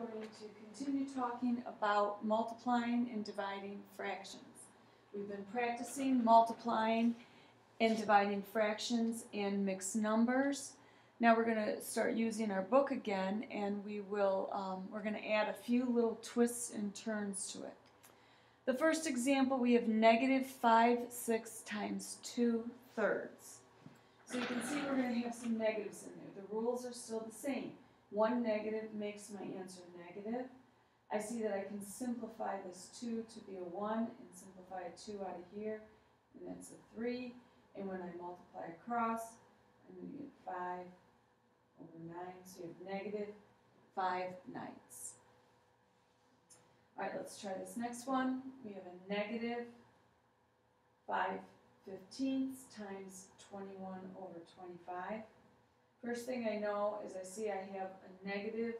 are going to continue talking about multiplying and dividing fractions. We've been practicing multiplying and dividing fractions and mixed numbers. Now we're going to start using our book again, and we're going to add a few little twists and turns to it. The first example, we have negative 5/6 times 2/3. So you can see we're going to have some negatives in there. The rules are still the same. One negative makes my answer negative. I see that I can simplify this 2 to be a 1 and simplify a 2 out of here, and that's a 3. And when I multiply across, I'm going to get 5 over 9. So you have negative 5/9. All right, let's try this next one. We have a negative 5/15 times 21 over 25. First thing I know is I see I have a negative,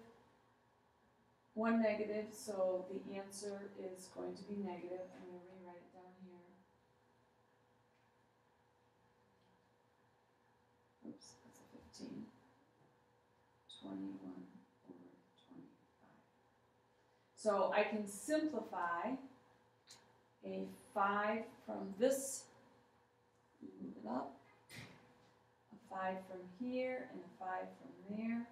one negative, so the answer is going to be negative. I'm going to rewrite it down here. Oops, that's a 15. 21 over 25. So I can simplify a 5 from this, move it up, a 5 from here, and a 5 from there,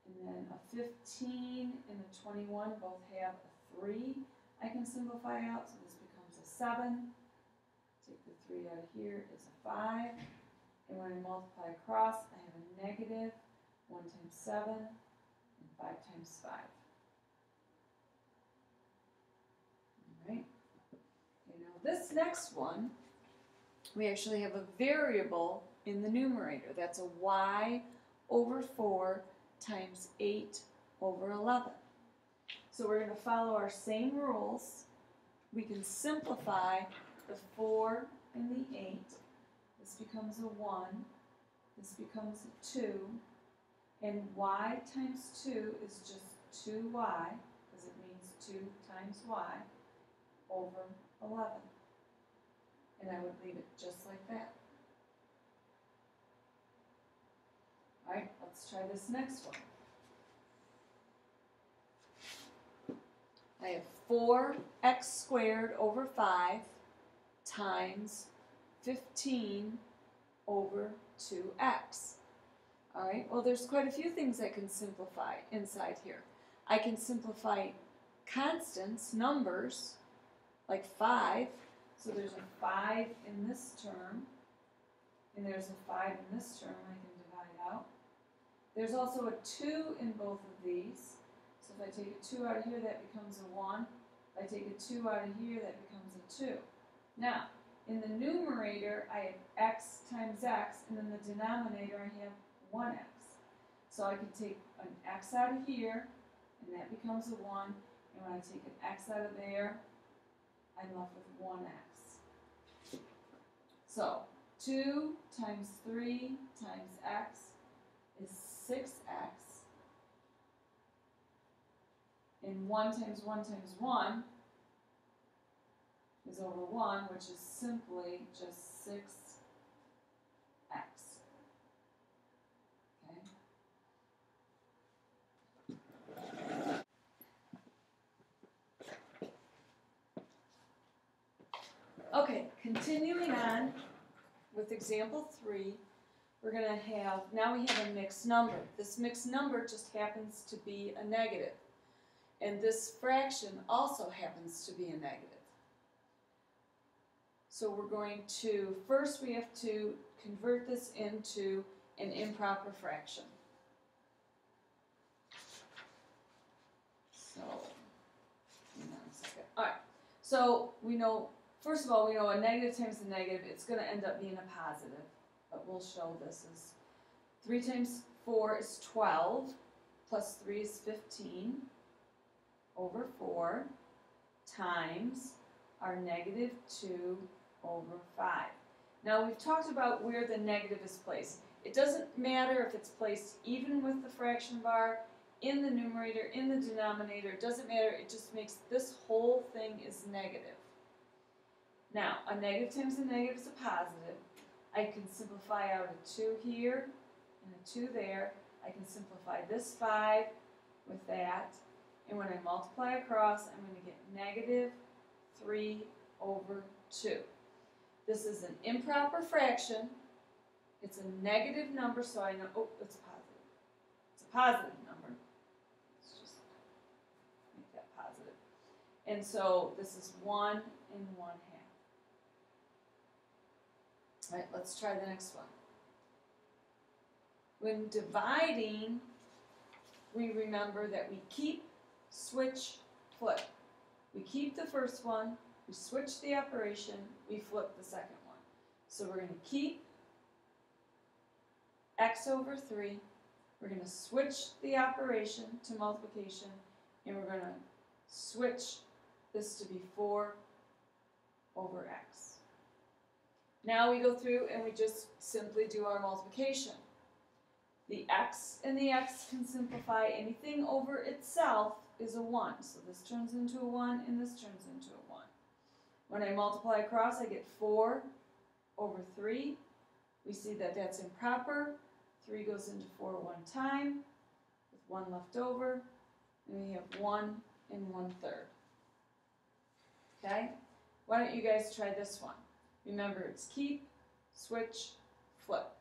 and then a 15 and a 21 both have a 3 I can simplify out, so this becomes a 7. Take the 3 out of here, it's a 5, and when I multiply across, I have a negative 1 times 7 and 5 times 5. Alright, okay, now this next one, we actually have a variable in the numerator. That's a y over 4 times 8 over 11. So we're going to follow our same rules. We can simplify the 4 and the 8. This becomes a 1. This becomes a 2. And y times 2 is just 2y, because it means 2 times y, over 11. And I would leave it just like that. Alright, let's try this next one. I have 4x squared over 5 times 15 over 2x. Alright, well there's quite a few things I can simplify inside here. I can simplify constants, numbers, like 5. So there's a 5 in this term, and there's a 5 in this term I can divide out. There's also a 2 in both of these. So if I take a 2 out of here, that becomes a 1. If I take a 2 out of here, that becomes a 2. Now, in the numerator, I have x times x, and in the denominator, I have 1x. So I can take an x out of here, and that becomes a 1. And when I take an x out of there, I'm left with 1x. So 2 times 3 times x is 6x. And 1 times 1 times 1 is over 1, which is simply just 6x. Okay, continuing on with example 3, we're going to have, now we have a mixed number. This mixed number just happens to be a negative. And this fraction also happens to be a negative. So we're going to, first we have to convert this into an improper fraction. So, hang on a second. All right, so we know, first of all, we know a negative times a negative, it's going to end up being a positive. But we'll show this as 3 times 4 is 12, plus 3 is 15, over 4, times our negative 2 over 5. Now we've talked about where the negative is placed. It doesn't matter if it's placed even with the fraction bar, in the numerator, in the denominator, it doesn't matter, it just makes this whole thing is negative. Now, a negative times a negative is a positive. I can simplify out a 2 here and a 2 there. I can simplify this 5 with that. And when I multiply across, I'm going to get negative 3 over 2. This is an improper fraction. It's a negative number, so I know, oh, it's positive. It's a positive number. Let's just make that positive. And so this is 1 and 1/2. All right, let's try the next one. When dividing, we remember that we keep, switch, flip. We keep the first one, we switch the operation, we flip the second one. So we're going to keep x over 3, we're going to switch the operation to multiplication, and we're going to switch this to be 4 over x. Now we go through and we just simply do our multiplication. The x and the x can simplify. Anything over itself is a 1. So this turns into a 1 and this turns into a 1. When I multiply across, I get 4 over 3. We see that that's improper. 3 goes into 4 one time, with 1 left over, and we have 1 and 1/3. Okay? Why don't you guys try this one? Remember, it's keep, switch, flip.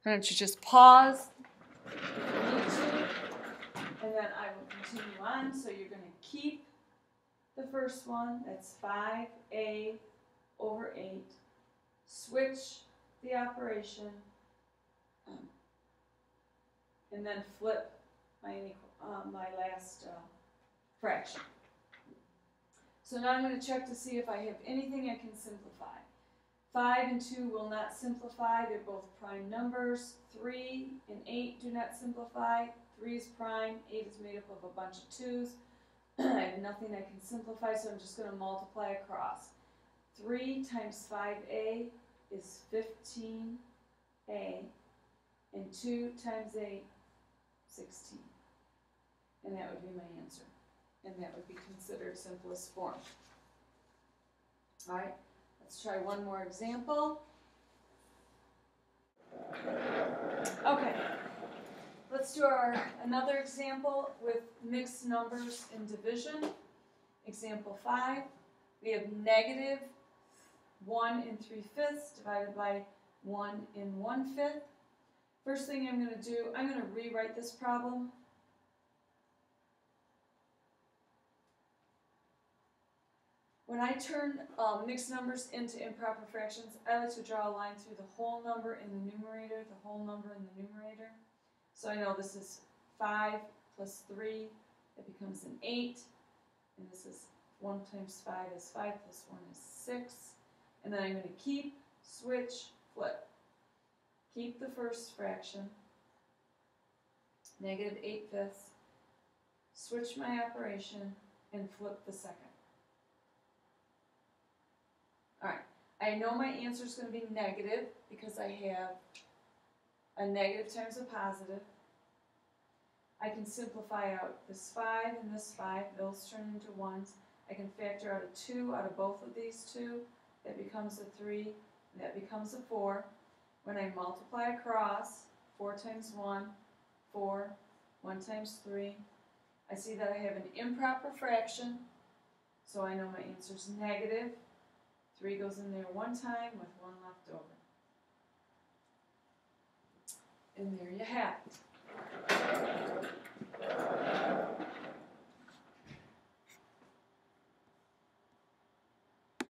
Why don't you just pause if you need to, and then I will continue on. So you're going to keep the first one, that's 5a over 8, switch the operation, and then flip my last fraction. So now I'm going to check to see if I have anything I can simplify. 5 and 2 will not simplify. They're both prime numbers. 3 and 8 do not simplify. 3 is prime. 8 is made up of a bunch of 2's. I have nothing I can simplify, so I'm just going to multiply across. 3 times 5a is 15a, and 2 times 8, 16. And that would be my answer. And that would be considered simplest form. All right, let's try one more example. Okay, let's do another example with mixed numbers in division. Example 5, we have negative 1 3/5 divided by 1 1/5. First thing I'm going to do, I'm going to rewrite this problem. When I turn mixed numbers into improper fractions, I like to draw a line through the whole number in the numerator, the whole number in the numerator. So I know this is 5 plus 3, it becomes an 8, and this is 1 times 5 is 5 plus 1 is 6. And then I'm going to keep, switch, flip. Keep the first fraction, negative 8/5, switch my operation, and flip the second. Alright, I know my answer is going to be negative because I have a negative times a positive. I can simplify out this 5 and this 5, those turn into 1s. I can factor out a 2 out of both of these two, that becomes a 3, and that becomes a 4. When I multiply across, 4 times 1, 4, 1 times 3, I see that I have an improper fraction, so I know my answer is negative. 3 goes in there one time with 1 left over. And there you have it.